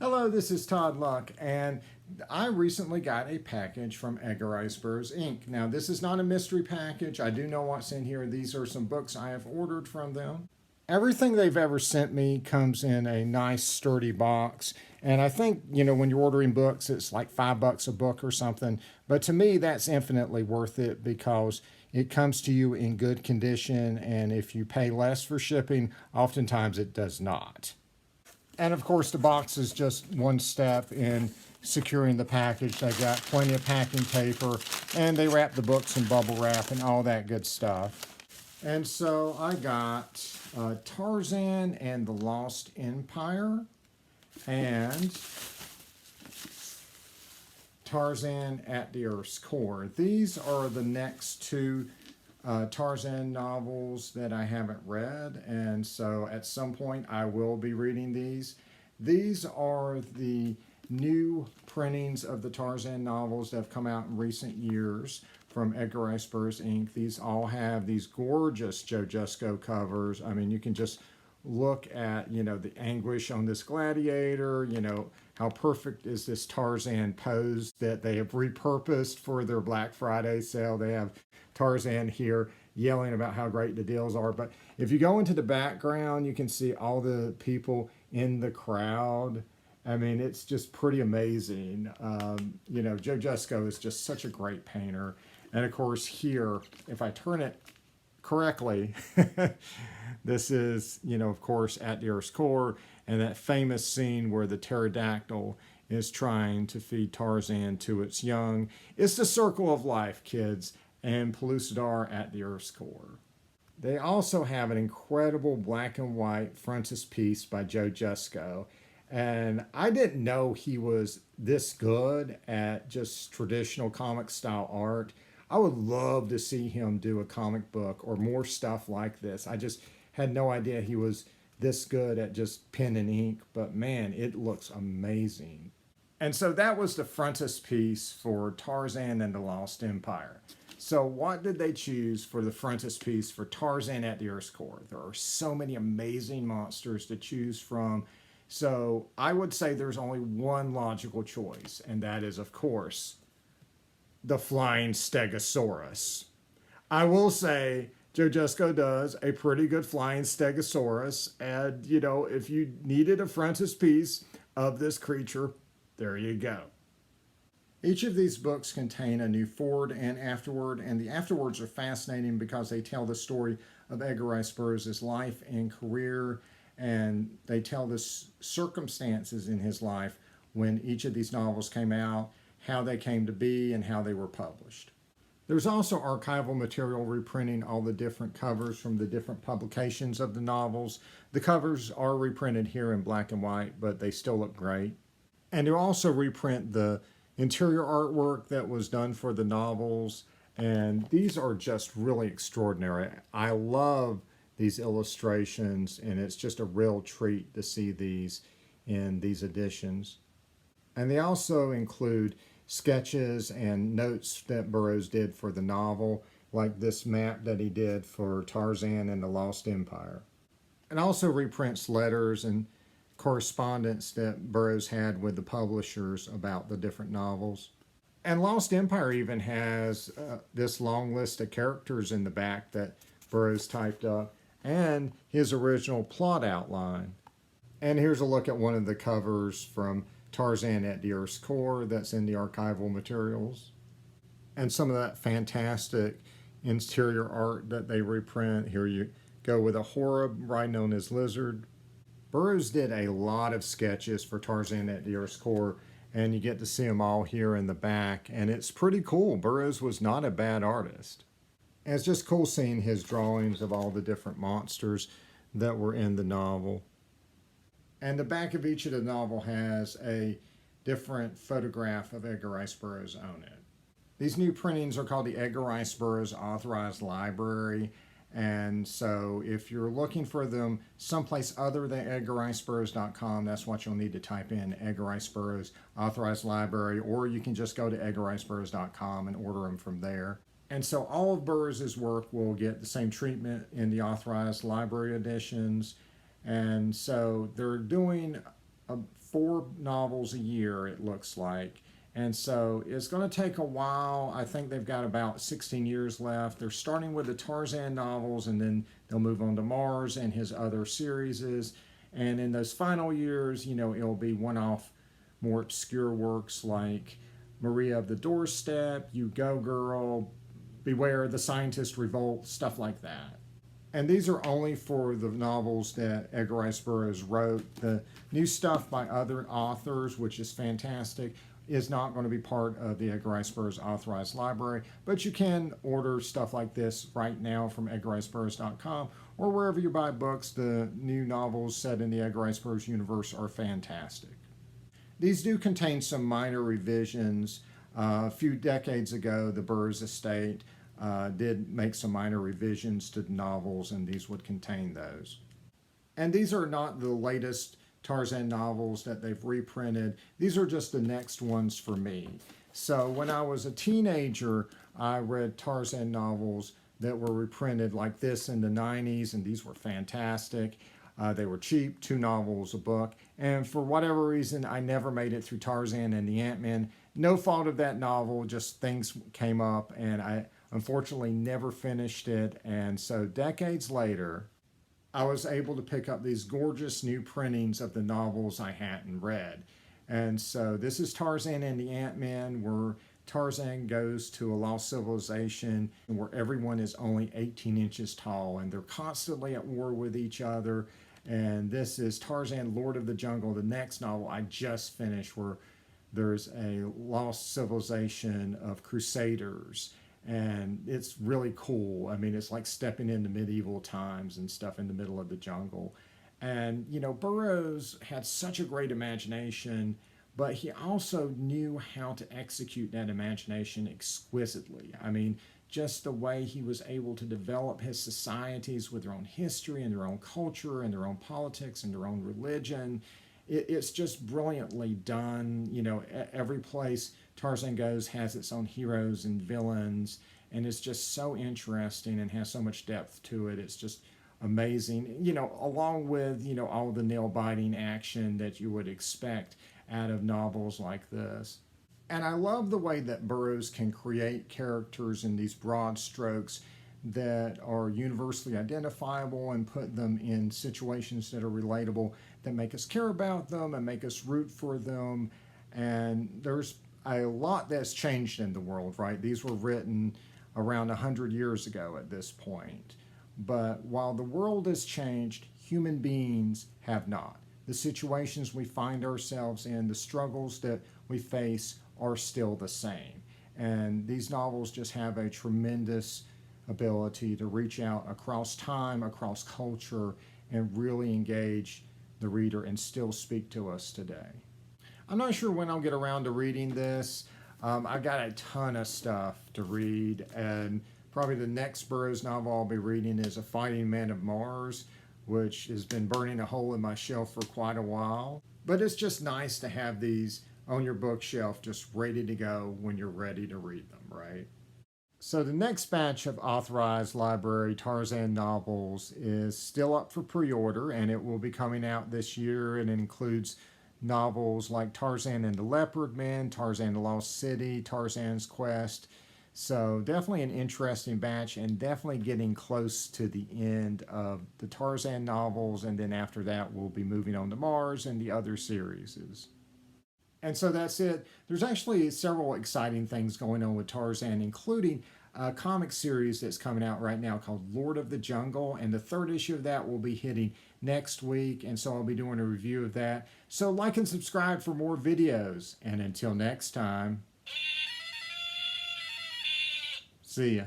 Hello, this is Todd Luck, and I recently got a package from ERB Burroughs Inc. Now, this is not a mystery package. I do know what's in here. These are some books I have ordered from them. Everything they've ever sent me comes in a nice, sturdy box. And I think, when you're ordering books, it's like $5 a book or something. But to me, that's infinitely worth it because it comes to you in good condition. And if you pay less for shipping, oftentimes it does not. And of course, the box is just one step in securing the package. They've got plenty of packing paper, and they wrap the books in bubble wrap and all that good stuff. And so I got Tarzan and the Lost Empire and Tarzan at the Earth's Core. These are the next two Tarzan novels that I haven't read, and so at some point I will be reading these. These are the new printings of the Tarzan novels that have come out in recent years from ERB Burroughs Inc. These all have these gorgeous Joe Jusko covers. I mean, you can just look at, the anguish on this gladiator, how perfect is this Tarzan pose that they have repurposed for their Black Friday sale. They have Tarzan here yelling about how great the deals are. But if you go into the background, you can see all the people in the crowd. I mean, it's just pretty amazing. Joe Jusko is just such a great painter. And of course here, if I turn it correctly, this is, of course, at the Earth's Core, and that famous scene where the pterodactyl is trying to feed Tarzan to its young. It's the circle of life, kids, and Pellucidar at the Earth's Core. They also have an incredible black and white frontispiece by Joe Jusko, and I didn't know he was this good at just traditional comic style art. I would love to see him do a comic book or more stuff like this. I just had no idea he was this good at just pen and ink, but man, it looks amazing. And so that was the frontispiece for Tarzan and the Lost Empire. So what did they choose for the frontispiece for Tarzan at the Earth's Core? There are so many amazing monsters to choose from. So I would say there's only one logical choice, and that is, of course, the flying Stegosaurus. I will say Joe Jusko does a pretty good flying Stegosaurus, and if you needed a frontispiece of this creature, there you go. Each of these books contain a new forward and afterword, and the afterwords are fascinating because they tell the story of ERB Burroughs' life and career, and they tell the circumstances in his life when each of these novels came out, how they came to be, and how they were published. There's also archival material reprinting all the different covers from the different publications of the novels. The covers are reprinted here in black and white, but they still look great. And they also reprint the interior artwork that was done for the novels, and these are just really extraordinary. I love these illustrations, and it's just a real treat to see these in these editions. And they also include sketches and notes that Burroughs did for the novel, like this map that he did for Tarzan and the Lost Empire. It also reprints letters and correspondence that Burroughs had with the publishers about the different novels. And Lost Empire even has this long list of characters in the back that Burroughs typed up, and his original plot outline. And here's a look at one of the covers from Tarzan at the Earth's Core that's in the archival materials. And some of that fantastic interior art that they reprint. Here you go with a Horeb riding on his lizard. Burroughs did a lot of sketches for Tarzan at the Earth's Core, and you get to see them all here in the back, and it's pretty cool. Burroughs was not a bad artist. And it's just cool seeing his drawings of all the different monsters that were in the novel. And the back of each of the novel has a different photograph of ERB Burroughs on it. These new printings are called the ERB Burroughs Authorized Library. And so if you're looking for them someplace other than ERBburroughs.com, that's what you'll need to type in, ERB Burroughs Authorized Library, or you can just go to ERBburroughs.com and order them from there. And so all of Burroughs' work will get the same treatment in the Authorized Library editions. And so they're doing a 4 novels a year, it looks like. And so it's going to take a while. I think they've got about 16 years left. They're starting with the Tarzan novels, and then they'll move on to Mars and his other series. And in those final years, it'll be one-off, more obscure works like Maria of the Doorstep, You Go Girl, Beware the Scientist Revolt, stuff like that. And these are only for the novels that Edgar Rice Burroughs wrote. The new stuff by other authors, which is fantastic, is not going to be part of the Edgar Rice Burroughs Authorized Library, but you can order stuff like this right now from edgarriceburroughs.com or wherever you buy books. The new novels set in the Edgar Rice Burroughs universe are fantastic. These do contain some minor revisions. A few decades ago, the Burroughs estate did make some minor revisions to the novels, and these would contain those. And these are not the latest Tarzan novels that they've reprinted. These are just the next ones for me. So when I was a teenager, I read Tarzan novels that were reprinted like this in the 90s, and these were fantastic. They were cheap, 2 novels a book, and for whatever reason, I never made it through Tarzan and the Ant-Man. No fault of that novel, just things came up, and I unfortunately never finished it. And so decades later, I was able to pick up these gorgeous new printings of the novels I hadn't read. And so this is Tarzan and the Ant-Man, where Tarzan goes to a lost civilization where everyone is only 18 inches tall, and they're constantly at war with each other. And this is Tarzan, Lord of the Jungle, the next novel I just finished, where there's a lost civilization of crusaders. And it's really cool. I mean, it's like stepping into medieval times and stuff in the middle of the jungle. And, Burroughs had such a great imagination, but he also knew how to execute that imagination exquisitely. I mean, just the way he was able to develop his societies with their own history and their own culture and their own politics and their own religion. It's just brilliantly done. Every place Tarzan goes has its own heroes and villains, and it's just so interesting and has so much depth to it. It's just amazing, along with, all the nail-biting action that you would expect out of novels like this. And I love the way that Burroughs can create characters in these broad strokes that are universally identifiable and put them in situations that are relatable, that make us care about them and make us root for them. And there's a lot that's changed in the world, right? These were written around 100 years ago at this point. But while the world has changed, human beings have not. The situations we find ourselves in, the struggles that we face are still the same. And these novels just have a tremendous ability to reach out across time, across culture, and really engage the reader and still speak to us today. I'm not sure when I'll get around to reading this. I've got a ton of stuff to read, and probably the next Burroughs novel I'll be reading is A Fighting Man of Mars, which has been burning a hole in my shelf for quite a while. But it's just nice to have these on your bookshelf just ready to go when you're ready to read them, right? So the next batch of Authorized Library Tarzan novels is still up for pre-order, and it will be coming out this year. And it includes novels like Tarzan and the Leopard Man, Tarzan and the Lost City, Tarzan's Quest. So definitely an interesting batch, and definitely getting close to the end of the Tarzan novels. And then after that, we'll be moving on to Mars and the other series. And so that's it. There's actually several exciting things going on with Tarzan, including a comic series that's coming out right now called Lord of the Jungle, and the 3rd issue of that will be hitting next week, and so I'll be doing a review of that. So like and subscribe for more videos, and until next time, see ya.